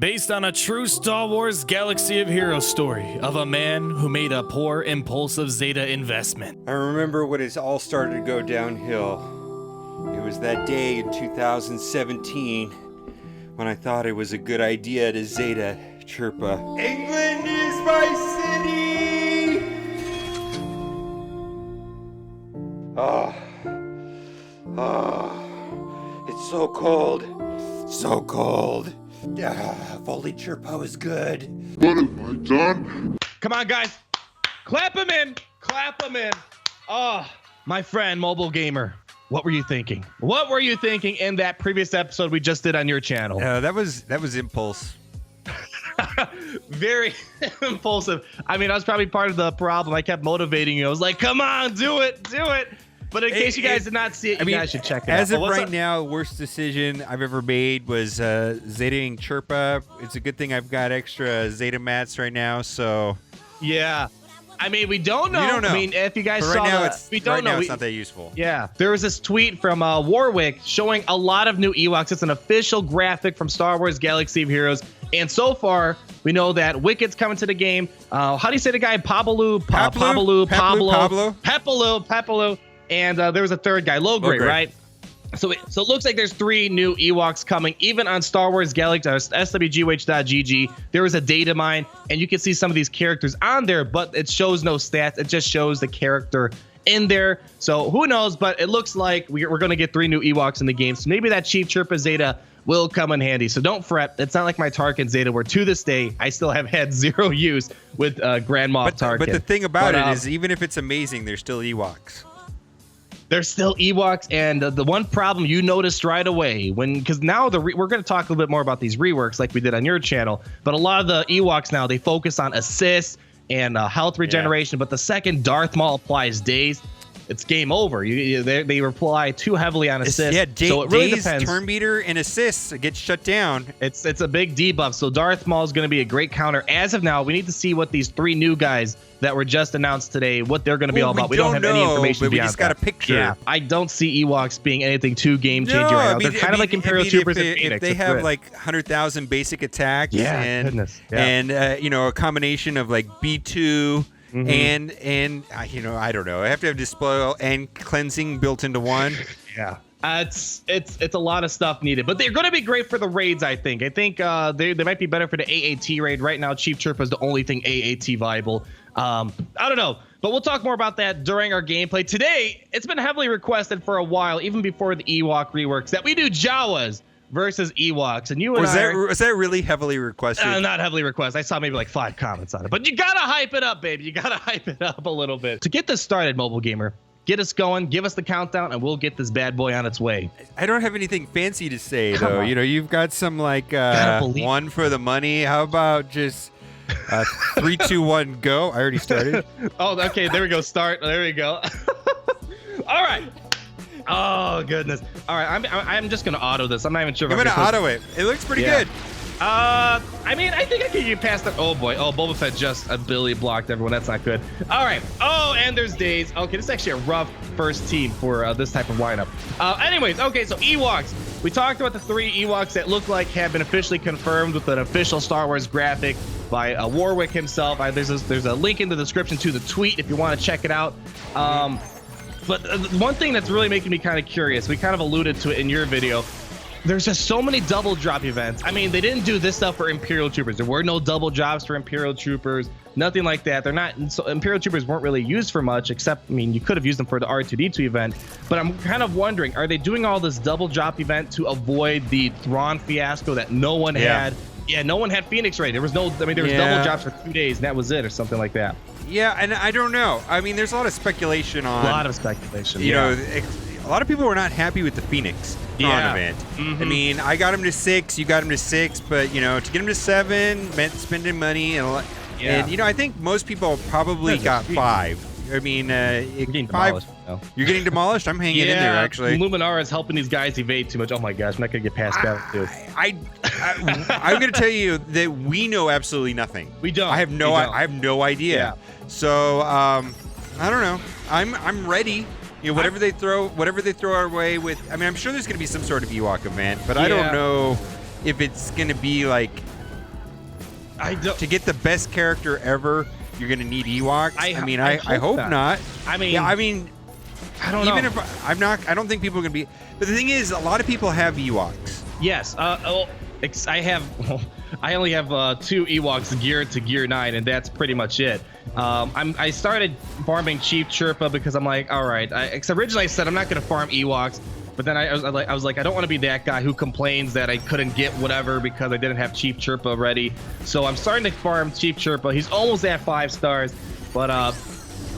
Based on a true Star Wars Galaxy of Heroes story of a man who made a poor, impulsive Zeta investment. I remember when it all started to go downhill. It was that day in 2017 when I thought it was a good idea to Zeta Chirpa. England is my city! It's so cold. So cold. If only Chirpa was good. What have I done? Come on, guys. Clap him in. Clap him in. Oh, my friend, Mobile Gamer. What were you thinking? What were you thinking in that previous episode we just did on your channel? That was impulse. Very impulsive. I mean, I was probably part of the problem. I kept motivating you. I was like, come on, do it, do it. But in case you guys did not see it, you guys should check it out. As of right now, worst decision I've ever made was Zetaing Chirpa. It's a good thing I've got extra Zeta mats right now, so... Yeah. I mean, we don't know. We don't know. I mean, if you guys but saw right now, we don't know. It's not that useful. Yeah. There was this tweet from Warwick showing a lot of new Ewoks. It's an official graphic from Star Wars Galaxy of Heroes. And so far, we know that Wicked's coming to the game. How do you say the guy? Pablo. And there was a third guy, Logray, right? So it looks like there's 3 new Ewoks coming. Even on Star Wars Galaxy, swgh.gg, there was a data mine, and you can see some of these characters on there, but it shows no stats. It just shows the character in there. So who knows? But it looks like we're going to get 3 new Ewoks in the game. So maybe that Chief Chirpa Zeta will come in handy. So don't fret. It's not like my Tarkin Zeta, where to this day I still have had 0 use with Grand Moff Tarkin. But the thing about it is, even if it's amazing, there's still Ewoks. There's still Ewoks, and the one problem you noticed right away, because now we're going to talk a little bit more about these reworks like we did on your channel, but a lot of the Ewoks now, they focus on assists and health regeneration, but the second Darth Maul applies daze, it's game over. They rely too heavily on assists. Yeah, so it really daze, depends. turn meter, and assists get shut down. It's a big debuff, so Darth Maul is going to be a great counter. As of now, we need to see what these 3 new guys that were just announced today, what they're going to be all about. We don't have any information but we beyond just got a picture. Yeah, I don't see Ewoks being anything too game-changing right now. They're kind of like Imperial Troopers and Phoenix. If they have like 100,000 basic attacks and a combination of like B2 and I don't know. I have to have display and cleansing built into one. Yeah. It's a lot of stuff needed, but they're going to be great for the raids. I think they might be better for the AAT raid. Right now, Chief Chirpa is the only thing AAT viable. I don't know, but we'll talk more about that during our gameplay today. It's been heavily requested for a while, even before the Ewok reworks, that we do Jawas versus Ewoks, and you and was that really heavily requested? Not heavily requested. I saw maybe like 5 comments on it, but you gotta hype it up, baby. You gotta hype it up a little bit to get this started. Mobile Gamer, get us going, give us the countdown, and we'll get this bad boy on its way. I don't have anything fancy to say, though. You know, you've got some like one for the money. How about just 3, 2, 1, go? I already started. Oh, okay. There we go. Start. There we go. All right. Oh goodness. All right. I'm just gonna auto this. I'm not even sure. I'm gonna auto it. It looks pretty good. I mean, I think I can get past that. Oh boy. Oh, Boba Fett just ability blocked everyone. That's not good. All right. Oh, and there's days. Okay, this is actually a rough first team for this type of lineup. Anyways, okay, so Ewoks. We talked about the 3 Ewoks that look like have been officially confirmed with an official Star Wars graphic by Warwick himself. There's a link in the description to the tweet if you want to check it out. But one thing that's really making me kind of curious, we kind of alluded to it in your video, there's just so many double drop events. I mean, they didn't do this stuff for Imperial Troopers. There were no double drops for Imperial Troopers, nothing like that. They're not, so Imperial Troopers weren't really used for much, except, I mean, you could have used them for the R2-D2 event. But I'm kind of wondering, are they doing all this double drop event to avoid the Thrawn fiasco that no one had? Yeah, no one had Phoenix Raid. There was no, I mean, there was double drops for 2 days, and that was it, or something like that. Yeah, and I don't know. I mean, there's a lot of speculation on... A lot of speculation, You know, a lot of people were not happy with the Phoenix event. I mean, I got him to 6, you got him to 6, but, you know, to get him to 7 meant spending money. And you know, I think most people probably got 5. I mean, you're getting demolished. You're getting demolished? I'm hanging in there, actually. Luminara is helping these guys evade too much. Oh my gosh, I'm not going to get past that, dude. I'm going to tell you that we know absolutely nothing. We don't. I have no idea. Yeah. So, I don't know. I'm ready. You know, whatever they throw our way with. I mean, I'm sure there's going to be some sort of Ewok event, but I don't know if it's going to be like I don't. to get the best character ever, you're gonna need Ewoks. I hope not. I mean, yeah, I mean, I don't know. even if I'm not, I don't think people are gonna be. But the thing is, a lot of people have Ewoks. Yes. I only have 2 Ewoks geared to Gear 9, and that's pretty much it. I started farming Chief Chirpa because I'm like, all right. Originally I said I'm not gonna farm Ewoks, but then I was like, I don't want to be that guy who complains that I couldn't get whatever because I didn't have Chief Chirpa ready. So I'm starting to farm Chief Chirpa. He's almost at 5 stars, but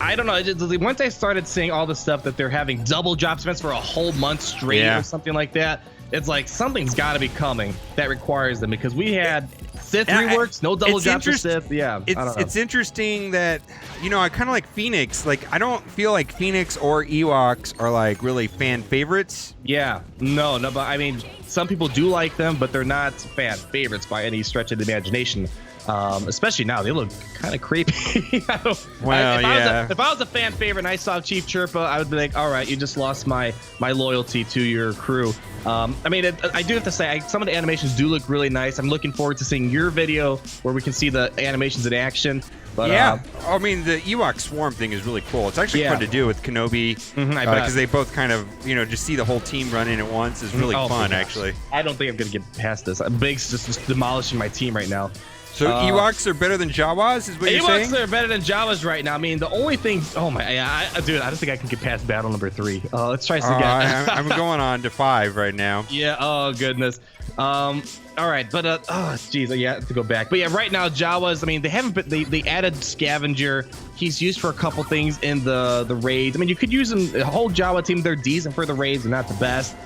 I don't know. Once I started seeing all the stuff that they're having double drop events for a whole month straight or something like that, it's like something's got to be coming that requires them, because we had Sith reworks, no double drops for Sith. Yeah, it's interesting that, you know, I kind of like Phoenix. Like, I don't feel like Phoenix or Ewoks are like really fan favorites. Yeah, no, but I mean, some people do like them, but they're not fan favorites by any stretch of the imagination. Especially now, they look kind of creepy. If I was a fan favorite and I saw Chief Chirpa, I would be like, all right, you just lost my loyalty to your crew. I mean, I do have to say, some of the animations do look really nice. I'm looking forward to seeing your video where we can see the animations in action. But, yeah, I mean, the Ewok swarm thing is really cool. It's actually fun to do with Kenobi, because they both kind of, you know, just see the whole team run in at once is really fun, actually. I don't think I'm going to get past this. Big's just demolishing my team right now. So Ewoks are better than Jawas, is what you're saying? Ewoks are better than Jawas right now. I mean, the only thing... Oh, my... dude, I don't think I can get past battle number 3. Let's try again. I'm going on to 5 right now. Yeah, oh, goodness. All right, but... oh, jeez, yeah, I have to go back. But yeah, right now, Jawas, I mean, they haven't... They added Scavenger. He's used for a couple things in the raids. I mean, you could use him... The whole Jawa team, they're decent for the raids. They're not the best.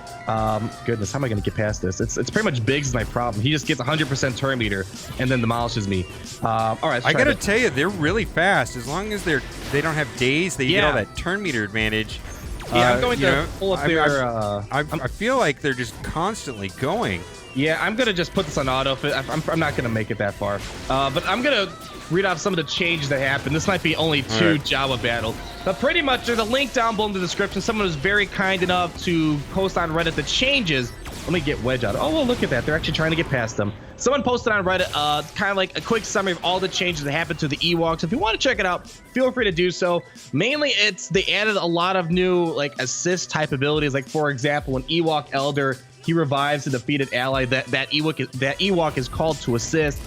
Goodness, how am I going to get past this? It's pretty much Biggs my problem. He just gets 100% turn meter and then demolishes me. All right, I gotta tell you, they're really fast. As long as they don't have days, they get all that turn meter advantage. Yeah, I'm going to pull up their... I feel like they're just constantly going. Yeah, I'm going to just put this on auto. I'm not going to make it that far. But I'm going to read off some of the changes that happened. This might be only 2 Jawa battles. But pretty much, there's a link down below in the description. Someone was very kind enough to post on Reddit the changes. Let me get Wedge out. Oh, well, look at that. They're actually trying to get past them. Someone posted on Reddit kind of like a quick summary of all the changes that happened to the Ewoks. If you want to check it out, feel free to do so. Mainly, they added a lot of new like assist type abilities. Like, for example, when Ewok Elder, he revives a defeated ally, that Ewok is called to assist.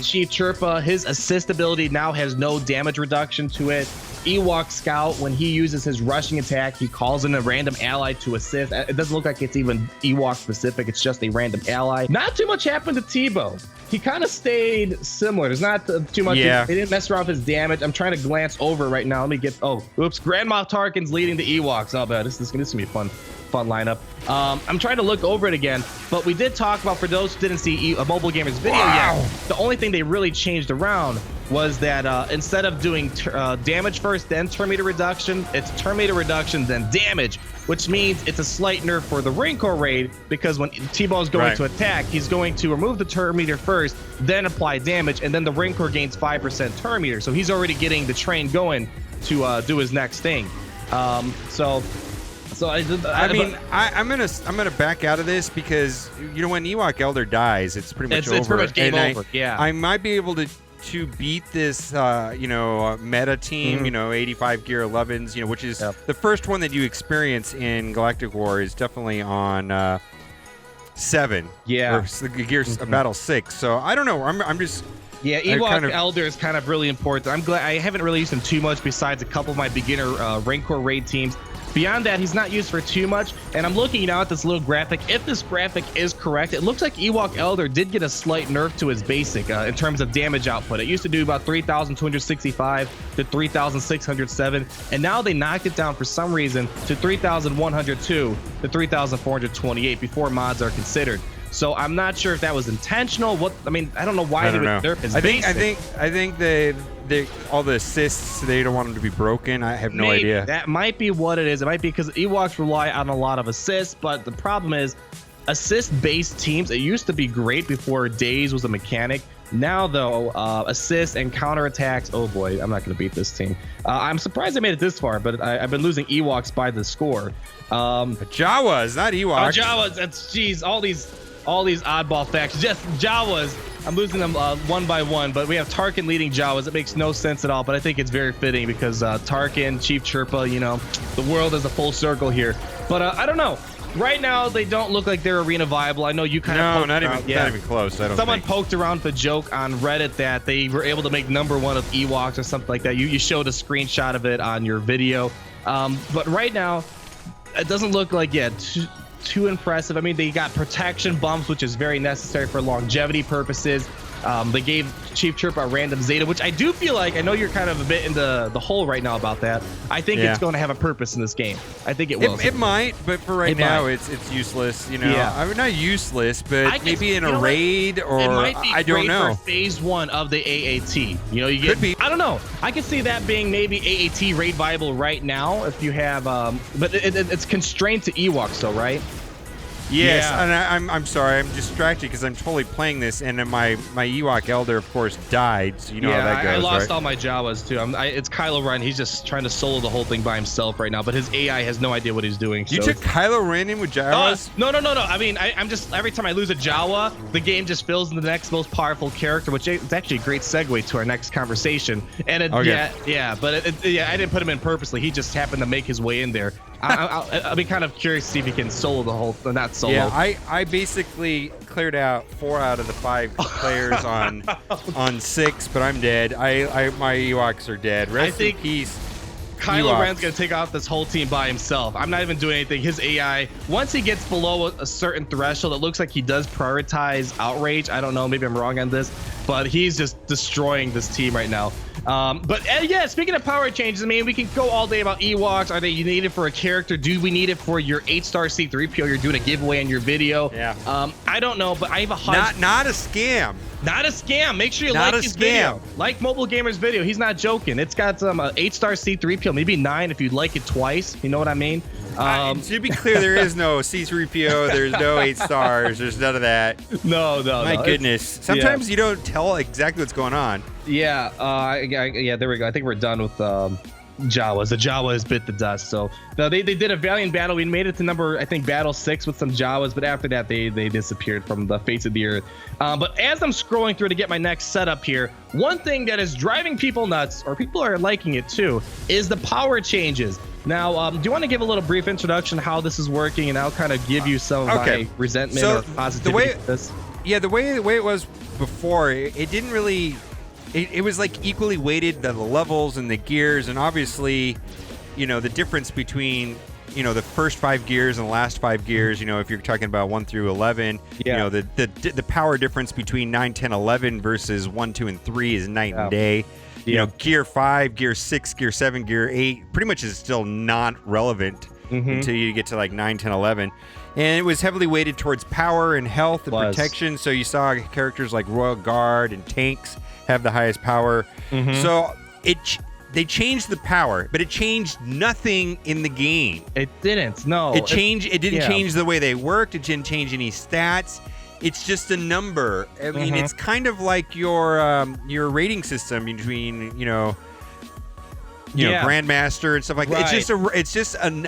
Chief Chirpa, his assist ability now has no damage reduction to it. Ewok Scout, when he uses his rushing attack, he calls in a random ally to assist. It doesn't look like it's even Ewok specific. It's just a random ally. Not too much happened to Tebow. He kind of stayed similar. There's not too much. Yeah. They didn't mess around with his damage. I'm trying to glance over right now. Let me get... Oh, oops. Grand Moff Tarkin's leading the Ewoks. Oh, man, this is going to be fun lineup. I'm trying to look over it again, but we did talk about, for those who didn't see a Mobile Gamer's video yet, the only thing they really changed around was that instead of doing damage first, then turn meter reduction, it's turn meter reduction, then damage, which means it's a slight nerf for the Rancor raid, because when Tebow is going to attack, he's going to remove the turn meter first, then apply damage, and then the Rancor gains 5% turn meter. So he's already getting the train going to do his next thing. I'm gonna back out of this, because you know, when Ewok Elder dies, it's pretty much over. It's pretty much game over. I might be able to beat this meta team, 85 gear 11s, which is the first one that you experience in Galactic War is definitely on 7. Yeah, or gear battle 6. So I don't know. I'm just. Yeah, Ewok Elder is kind of really important. I'm glad I haven't really used him too much, besides a couple of my beginner Rancor raid teams. Beyond that, he's not used for too much. And I'm looking now at this little graphic. If this graphic is correct, it looks like Ewok Elder did get a slight nerf to his basic in terms of damage output. It used to do about 3,265 to 3,607, and now they knocked it down for some reason to 3,102 to 3,428 before mods are considered. So I'm not sure if that was intentional. I don't know why they would nerf his basic. I think they all the assists, they don't want them to be broken. I have no idea. That might be what it is. It might be because Ewoks rely on a lot of assists, but the problem is assist-based teams, it used to be great before Days was a mechanic. Now, though, assists and counterattacks, oh boy, I'm not going to beat this team. I'm surprised I made it this far, but I've been losing Ewoks by the score. Jawas, not Ewoks. Jawas, jeez, all these all these oddball factions. Just Jawas. I'm losing them one by one, but we have Tarkin leading Jawas. It makes no sense at all, but I think it's very fitting because Tarkin, Chief Chirpa, you know, the world is a full circle here. But I don't know. Right now, they don't look like they're arena viable. I know you kind of not even close. I don't Someone think. poked around the joke on Reddit that they were able to make #1 of Ewoks or something like that. You showed a screenshot of it on your video. But right now, it doesn't look like too impressive. I mean, they got protection bumps, which is very necessary for longevity purposes. They gave Chief Chirpa a random Zeta, which I do feel like, I know you're kind of a bit in the hole right now about that. I think it's going to have a purpose in this game. I think it will. It might, but for right now, it's useless. You know, I mean, not useless, but maybe in a raid or it might be I don't know. For phase 1 of the AAT. You know, you get. Could be. I don't know. I could see that being maybe AAT raid viable right now if you have. But it's constrained to Ewoks, though, right? Yes, and I'm sorry, I'm distracted because I'm totally playing this, and then my Ewok Elder, of course, died. So you know how that goes, I lost right? all my Jawas too. It's Kylo Ren. He's just trying to solo the whole thing by himself right now, but his AI has no idea what he's doing. You took Kylo Ren in with Jawas? No. I mean, I'm just every time I lose a Jawa, the game just fills in the next most powerful character, which is actually a great segue to our next conversation. And I didn't put him in purposely. He just happened to make his way in there. I'll be kind of curious to see if he can solo the whole, not solo. Yeah, I basically cleared out 4 out of the 5 players on 6, but I'm dead. My Ewoks are dead. Rest in peace. Kylo Ren's gonna take out this whole team by himself. I'm not even doing anything. His AI, once he gets below a certain threshold, it looks like he does prioritize outrage. I don't know, maybe I'm wrong on this, but he's just destroying this team right now. Speaking of power changes, I mean, we can go all day about Ewoks. Are they needed for a character? Do we need it for your 8-star C3PO you're doing a giveaway in your video? Yeah. I don't know, but I have a hunch. Not a scam. Not a scam. Make sure you like his video. Like Mobile Gamer's video. He's not joking. It's got some 8-star C3PO, maybe 9 if you'd like it twice. You know what I mean? To be clear, there is no C3PO. There's no 8 stars. There's none of that. No. My goodness. Sometimes you don't tell exactly what's going on. Yeah. There we go. I think we're done with Jawas. The Jawa has bit the dust. So no, they did a valiant battle. We made it to battle 6 with some Jawas, but after that they disappeared from the face of the earth. But as I'm scrolling through to get my next setup here, one thing that is driving people nuts, or people are liking it too, is the power changes. Now, do you want to give a little brief introduction how this is working, and I'll kind of give you some of my resentment or positivity to this? Yeah, the way it was before, it didn't really. It was like equally weighted, the levels and the gears, and obviously, you know, the difference between, you know, the first 5 gears and the last 5 gears, you know, if you're talking about 1 through 11, you know, the power difference between 9, 10, 11 versus 1, 2, and 3 is night and day. You know, gear 5, gear 6, gear 7, gear 8 pretty much is still not relevant until you get to like 9, 10, 11. And it was heavily weighted towards power and health and protection. So you saw characters like Royal Guard and tanks have the highest power. So they changed the power, but it changed nothing in the game. It didn't. No. It didn't change the way they worked. It didn't change any stats. It's just a number. I mean, it's kind of like your rating system between, you know, Grandmaster and stuff like that.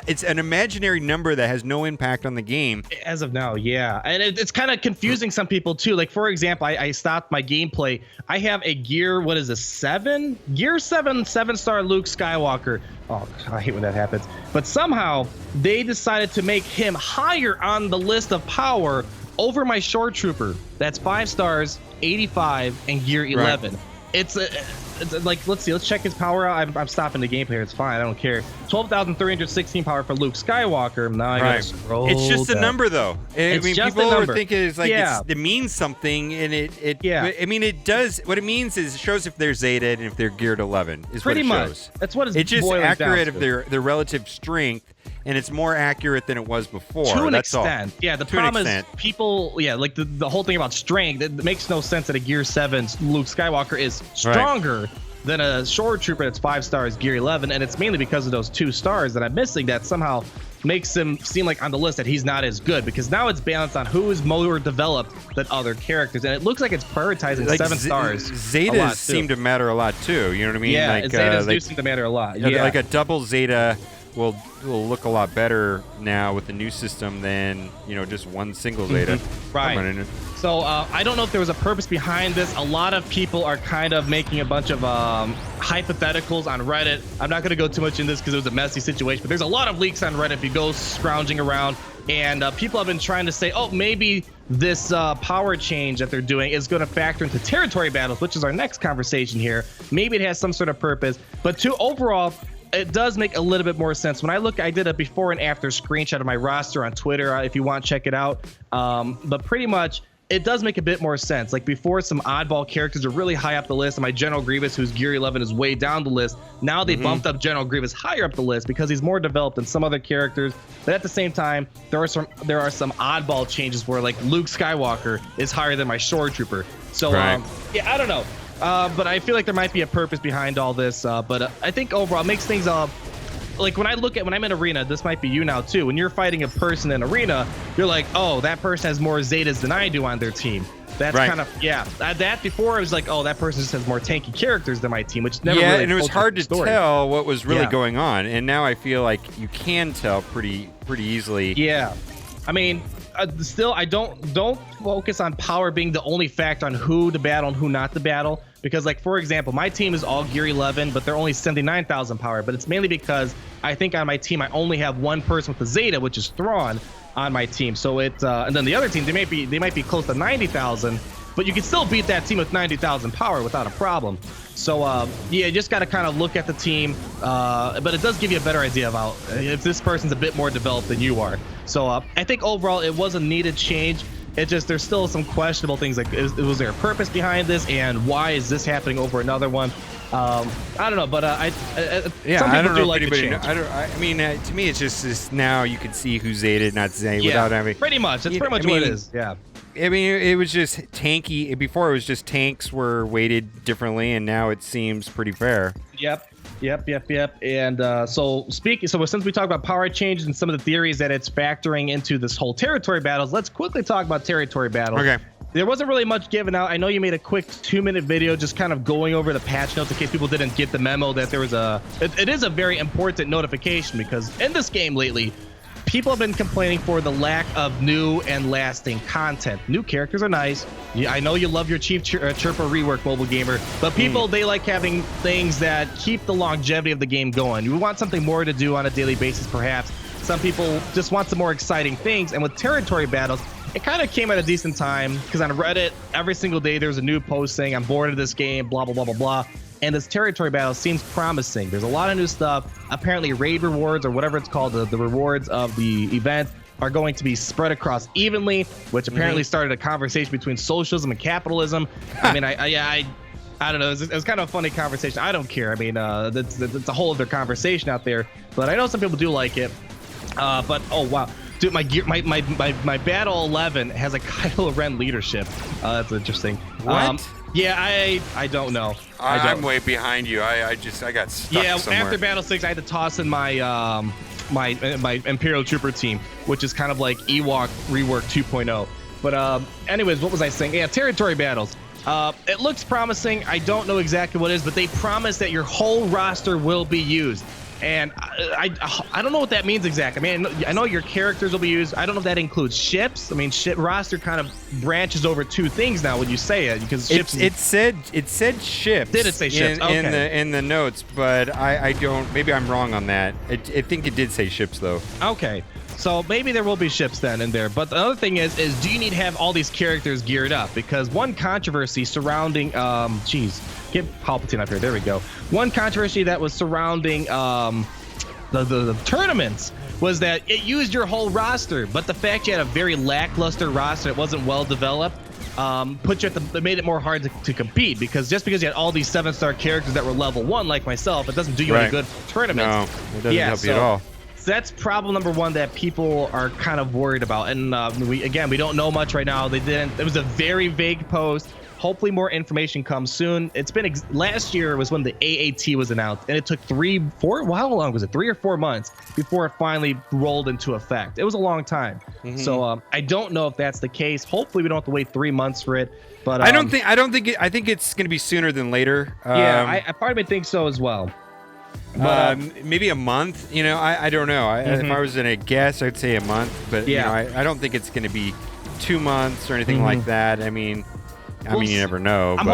It's an imaginary number that has no impact on the game as of now. Yeah, and it's kind of confusing some people too. Like, for example, I stopped my gameplay. I have a gear 7 7-star Luke Skywalker. Oh, I hate when that happens. But somehow they decided to make him higher on the list of power over my shore trooper. That's 5 stars, 85, and gear 11. It's like, let's see, let's check his power out. I'm stopping the gameplay. It's fine. I don't care. 12,316 power for Luke Skywalker. Now I gotta scroll. It's just a number, though. I mean, people are thinking it's like it means something, and I mean, it does. What it means is it shows if they're Zeta and if they're geared 11. Is pretty what it much. Shows. That's what it's just accurate of their relative strength. And it's more accurate than it was before. To an extent. Yeah, the problem is people, like the whole thing about strength, it makes no sense that a Gear 7 Luke Skywalker is stronger than a Shore Trooper that's 5 stars, Gear 11. And it's mainly because of those 2 stars that I'm missing that somehow makes him seem like on the list that he's not as good, because now it's balanced on who is more developed than other characters. And it looks like it's prioritizing like 7 stars. Zetas seem to matter a lot too. You know what I mean? Yeah, Zetas do seem to matter a lot. Like a double Zeta will look a lot better now with the new system than just one single Zeta. Right. So I don't know if there was a purpose behind this. A lot of people are kind of making a bunch of hypotheticals on Reddit. I'm not going to go too much in this because it was a messy situation, but there's a lot of leaks on Reddit if you go scrounging around. And people have been trying to say, oh, maybe this power change that they're doing is going to factor into territory battles, which is our next conversation here. Maybe it has some sort of purpose. But overall, it does make a little bit more sense. When I did a before and after screenshot of my roster on Twitter, if you want, check it out. But pretty much, it does make a bit more sense. Like before, some oddball characters are really high up the list, and my General Grievous, who's Gear 11, is way down the list. Now they bumped up General Grievous higher up the list because he's more developed than some other characters. But at the same time, there are some oddball changes where like Luke Skywalker is higher than my Shore Trooper. So yeah, I don't know. But I feel like there might be a purpose behind all this. But I think overall it makes things like when I'm in arena, this might be you now too. When you're fighting a person in arena, you're like, oh, that person has more Zetas than I do on their team. That's kind of that before it was like, oh, that person just has more tanky characters than my team, which never really. And it was hard to tell what was really going on. And now I feel like you can tell pretty easily. Yeah, I mean, still, I don't focus on power being the only factor on who to battle and who not to battle. Because, like, for example, my team is all Gear 11, but they're only 79,000 power. But it's mainly because I think on my team I only have one person with the Zeta, which is Thrawn, on my team. So it and then the other team, they might be close to 90,000, but you can still beat that team with 90,000 power without a problem. So yeah, you just got to kind of look at the team, but it does give you a better idea about if this person's a bit more developed than you are. So I think overall it was a needed change. It just, there's still some questionable things, like was there a purpose behind this, and why is this happening over another one? I don't know, but some people do like the change. I mean, to me, it's just now you can see who's Zeta, not Zeta, without having. Pretty much. That's pretty much what it is. Yeah. I mean, it was just tanky. Before, it was just tanks were weighted differently, and now it seems pretty fair. Yep. And so since we talked about power changes and some of the theories that it's factoring into this whole territory battles, let's quickly talk about territory battles. Okay. There wasn't really much given out. I know you made a quick 2-minute video just kind of going over the patch notes in case people didn't get the memo that there was it is a very important notification, because in this game lately, people have been complaining for the lack of new and lasting content. New characters are nice. I know you love your Chief Chirpa Rework mobile gamer, but people, they like having things that keep the longevity of the game going. You want something more to do on a daily basis, perhaps. Some people just want some more exciting things, and with territory battles, it kind of came at a decent time, because on Reddit, every single day there's a new post saying, I'm bored of this game, blah, blah, blah, blah, blah. And this territory battle seems promising. There's a lot of new stuff. Apparently raid rewards, or whatever it's called, the rewards of the event, are going to be spread across evenly, which apparently started a conversation between socialism and capitalism. I mean, I don't know. It was kind of a funny conversation. I don't care. I mean, it's a whole other conversation out there. But I know some people do like it. But oh wow, dude, my Battle 11 has a Kylo Ren leadership. That's interesting. What? Yeah, I don't know. I'm way behind you. I got stuck somewhere. After Battle 6, I had to toss in my my Imperial Trooper team, which is kind of like Ewok Rework 2.0. But anyways, what was I saying? Yeah, territory battles. It looks promising. I don't know exactly what it is, but they promise that your whole roster will be used. And I don't know what that means exactly. I mean, I know your characters will be used. I don't know if that includes ships. I mean, ship roster kind of branches over two things now when you say it, because ships. It said ships. Did it say ships? Okay. in the notes, but I don't. Maybe I'm wrong on that. I think it did say ships though. Okay. So maybe there will be ships then in there. But the other thing is do you need to have all these characters geared up? Because one controversy surrounding, get Palpatine up here. There we go. One controversy that was surrounding the tournaments was that it used your whole roster. But the fact you had a very lackluster roster, it wasn't well developed, it made it more hard to compete. Because just because you had all these 7-star characters that were level 1 like myself, it doesn't do you any good for tournaments. No, it doesn't help you at all. So that's problem number one that people are kind of worried about. And we don't know much right now. It was a very vague post. Hopefully more information comes soon. It's been last year was when the AAT was announced, and it took 3 or 4 months before it finally rolled into effect. It was a long time. So I don't know if that's the case. Hopefully we don't have to wait 3 months for it. But I think it's going to be sooner than later. Yeah, I part of me thinks so as well. Maybe a month. You know, I don't know. If I was gonna guess, I'd say a month. But you know, I don't think it's gonna be 2 months or anything like that. I mean, you never know. I'm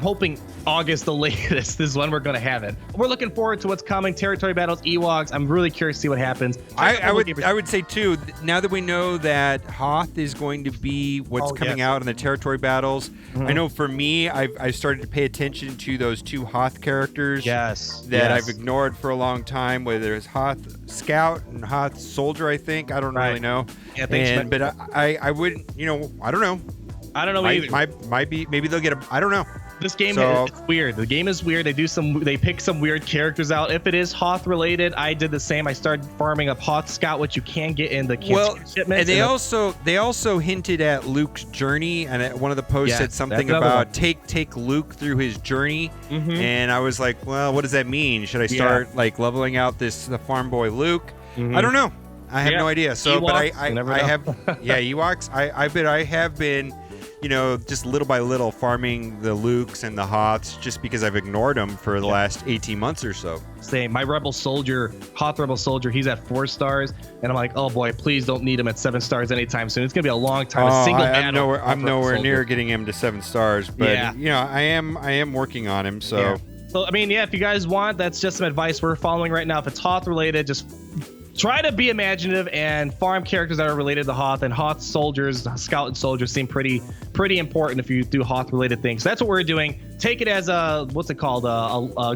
hoping August the latest is when we're going to have it. We're looking forward to what's coming. Territory battles, Ewoks. I'm really curious to see what happens. I would say too. Now that we know that Hoth is going to be what's coming out in the territory battles, I know for me, I've started to pay attention to those 2 Hoth characters. That I've ignored for a long time. Whether it's Hoth Scout and Hoth Soldier, I think. I don't really know. Yeah, thanks, but I wouldn't. You know, I don't know. Might be. Maybe they'll get a. I don't know. This game is weird. The game is weird. They pick some weird characters out. If it is Hoth related, I did the same. I started farming up Hoth Scout, which you can get in the shipments. And they also hinted at Luke's journey, and one of the posts said something about take Luke through his journey. And I was like, well, what does that mean? Should I start like leveling out the farm boy Luke? I don't know. I have no idea. So, Ewoks, but I have Ewoks. I have been. You know, just little by little farming the Lukes and the Hoths just because I've ignored them for the last 18 months or so. Same. My Rebel Soldier, Hoth Rebel Soldier, he's at 4 stars. And I'm like, oh boy, please don't need him at 7 stars anytime soon. It's going to be a long time. I'm nowhere near getting him to 7 stars. But, you know, I am working on him. So. Yeah. So, I mean, if you guys want, that's just some advice we're following right now. If it's Hoth related, just try to be imaginative and farm characters that are related to Hoth, and Hoth soldiers, Scout and soldiers seem pretty important if you do Hoth related things. So that's what we're doing. Take it as a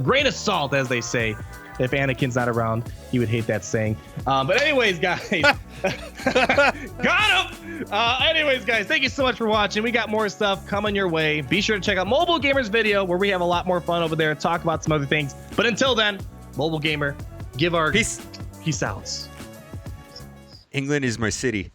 grain of salt, as they say. If Anakin's not around, he would hate that saying. But anyways, guys, got him. Anyways, guys, thank you so much for watching. We got more stuff coming your way. Be sure to check out Mobile Gamer's video where we have a lot more fun over there and talk about some other things. But until then, Mobile Gamer, give our peace out. England is my city.